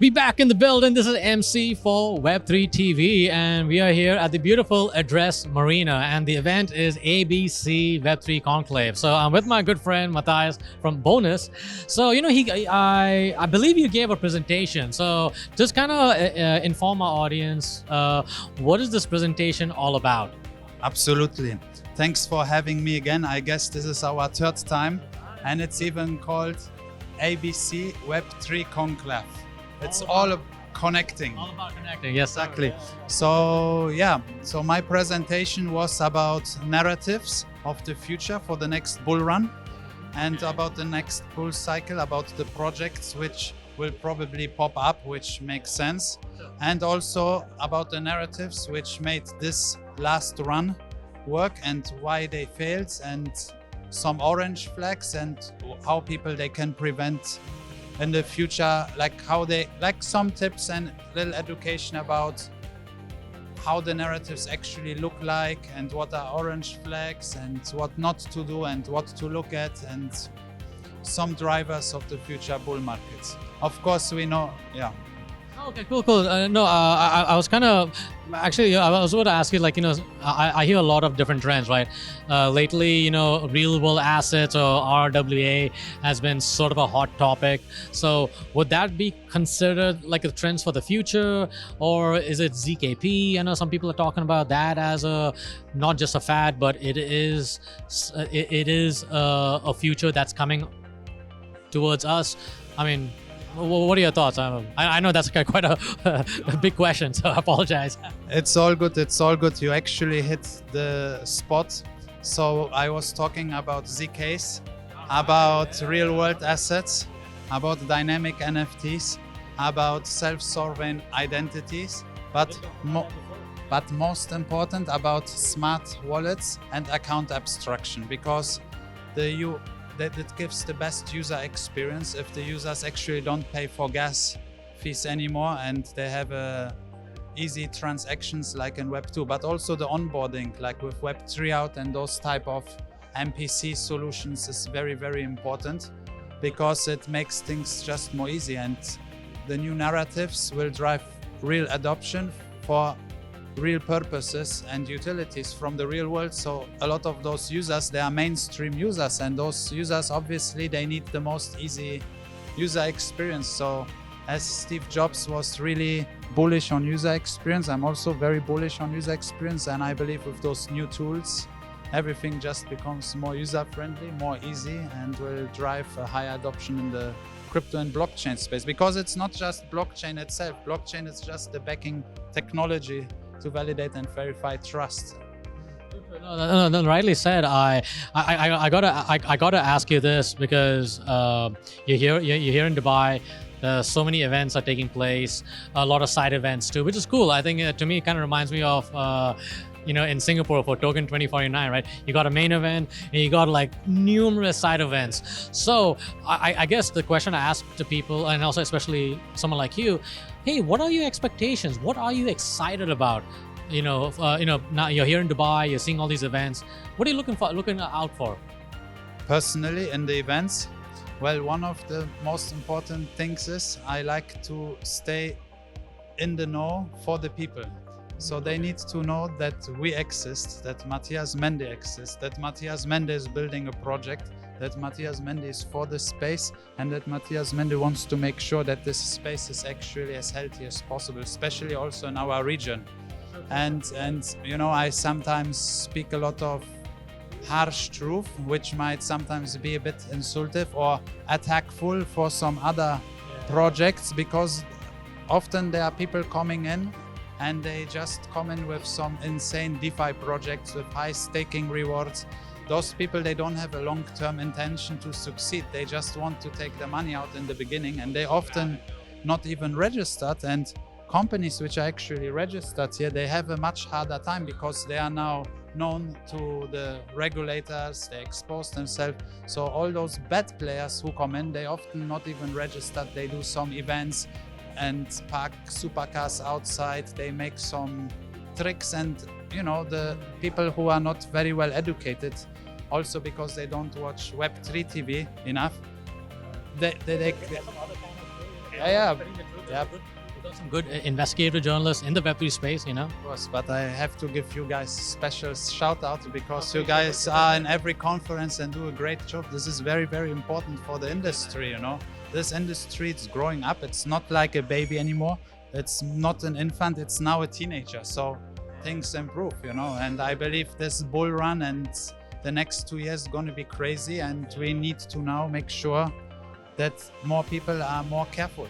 We back in the building. This is MC for Web3 TV, and we are here at the beautiful Address Marina, and the event is ABC Web3 Conclave. So I'm with my good friend Matthias from Bonuz. So I believe you gave a presentation. So just kind of inform our audience, what is this presentation all about? Absolutely. Thanks for having me again. I guess this is our third time, and it's even called ABC Web3 Conclave. It's all connecting. All about connecting, yes. Exactly. So my presentation was about narratives of the future for the next bull run and about the next bull cycle, about the projects which will probably pop up, which makes sense, and also about the narratives which made this last run work and why they failed, and some orange flags and how people they can prevent in the future, like some tips and little education about how the narratives actually look like and what are orange flags and what not to do and what to look at, and some drivers of the future bull markets. Of course, we know, Okay, cool. I was kind of actually. I was about to ask you, I hear a lot of different trends, right? Lately, real world assets or RWA has been sort of a hot topic. So, would that be considered like a trends for the future, or is it ZKP? I know some people are talking about that as not just a fad, but it is a future that's coming towards us. I mean, what are your thoughts? I know that's quite a big question, so I apologize. It's all good. It's all good. You actually hit the spot. So I was talking about ZKs, about real world assets, about dynamic NFTs, about self-sovereign identities, but most important about smart wallets and account abstraction, because that it gives the best user experience if the users actually don't pay for gas fees anymore and they have easy transactions like in Web 2, but also the onboarding like with Web 3 out and those type of MPC solutions is very, very important, because it makes things just more easy, and the new narratives will drive real adoption for real purposes and utilities from the real world. So a lot of those users, they are mainstream users, and those users obviously they need the most easy user experience. So as Steve Jobs was really bullish on user experience, I'm also very bullish on user experience, and I believe with those new tools everything just becomes more user friendly, more easy, and will drive a high adoption in the crypto and blockchain space, because it's not just blockchain itself. Blockchain is just the backing technology to validate and verify trust. No, rightly said. I gotta ask you this, because you're here in Dubai. So many events are taking place, a lot of side events too, which is cool. I think to me it kind of reminds me of in Singapore for Token 2049, right? You got a main event and you got like numerous side events. So I guess the question I ask to people, and also especially someone like you, hey, what are your expectations? What are you excited about? Now you're here in Dubai, you're seeing all these events. What are you looking out for? Personally, in the events, well, one of the most important things is I like to stay in the know for the people. So they need to know that we exist, that Matthias Mense exists, that Matthias Mense is building a project, that Matthias Mense is for the space, and that Matthias Mense wants to make sure that this space is actually as healthy as possible, especially also in our region. And I sometimes speak a lot of harsh truth, which might sometimes be a bit insultive or attackful for some other projects, because often there are people coming in and they just come in with some insane DeFi projects with high staking rewards. Those people, they don't have a long-term intention to succeed. They just want to take the money out in the beginning, and they often not even registered. And companies which are actually registered here, they have a much harder time, because they are now known to the regulators, they expose themselves. So all those bad players who come in, they often not even registered. They do some events and park supercars outside. They make some tricks, and the people who are not very well educated, also because they don't watch Web3 TV enough, they Yeah. Yeah. We've got some good investigative journalists in the Web3 space, you know. Of course, but I have to give you guys special shout out because you guys are in every conference and do a great job. This is very, very important for the industry, you know. This industry is growing up. It's not like a baby anymore. It's not an infant. It's now a teenager. So things improve, you know. And I believe this bull run and the next 2 years is going to be crazy. And we need to now make sure that more people are more careful.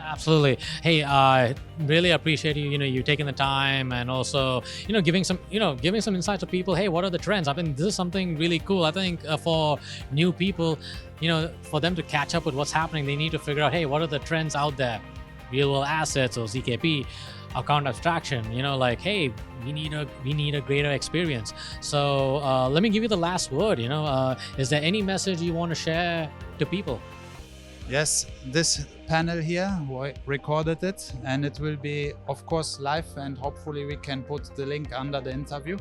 Absolutely. Hey, I really appreciate you taking the time and also, giving some insights to people. Hey, what are the trends? I think this is something really cool. I think for new people, for them to catch up with what's happening, they need to figure out, hey, what are the trends out there? Real world assets or ZKP, account abstraction, like, hey, we need a greater experience. So let me give you the last word. Is there any message you want to share to people? Yes, this panel here, we recorded it and it will be, of course, live, and hopefully we can put the link under the interview.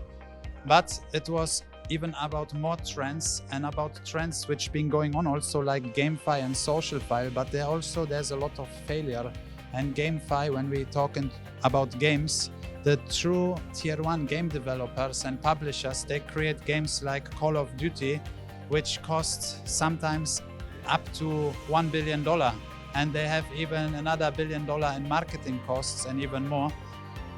But it was even about more trends and about trends which been going on also, like GameFi and SocialFi, but there's a lot of failure. And GameFi, when we talking about games, the true tier 1 game developers and publishers, they create games like Call of Duty, which costs sometimes up to $1 billion, and they have even another $1 billion in marketing costs and even more.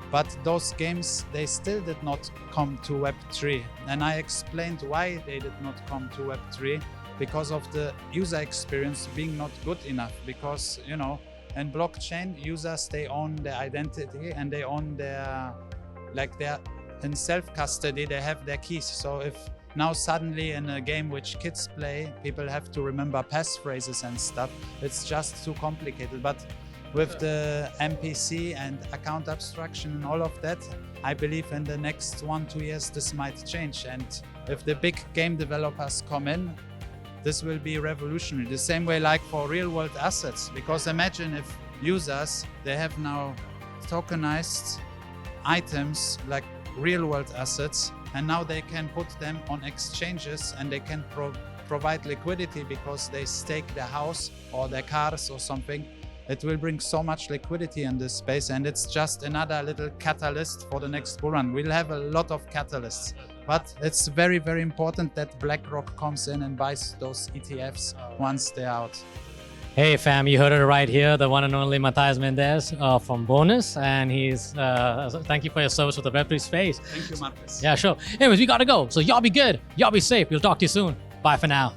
But those games, they still did not come to Web3. And I explained why they did not come to Web3, because of the user experience being not good enough. Because, in blockchain, users, they own their identity and they own in self-custody, they have their keys. So if now suddenly in a game which kids play, people have to remember passphrases and stuff, it's just too complicated. But with the MPC and account abstraction and all of that, I believe in the next 1-2 years this might change. And if the big game developers come in, this will be revolutionary. The same way like for real world assets, because imagine if users, they have now tokenized items like real world assets, and now they can put them on exchanges and they can provide liquidity because they stake their house or their cars or something. It will bring so much liquidity in this space, and it's just another little catalyst for the next bull run. We'll have a lot of catalysts, but it's very, very important that BlackRock comes in and buys those ETFs once they're out. Hey fam, you heard it right here, the one and only Matthias Mense from Bonuz, and he's thank you for your service with the Web3 space. Thank you, Marcus. Yeah, sure. Anyways, we gotta go. So y'all be good, y'all be safe. We'll talk to you soon. Bye for now.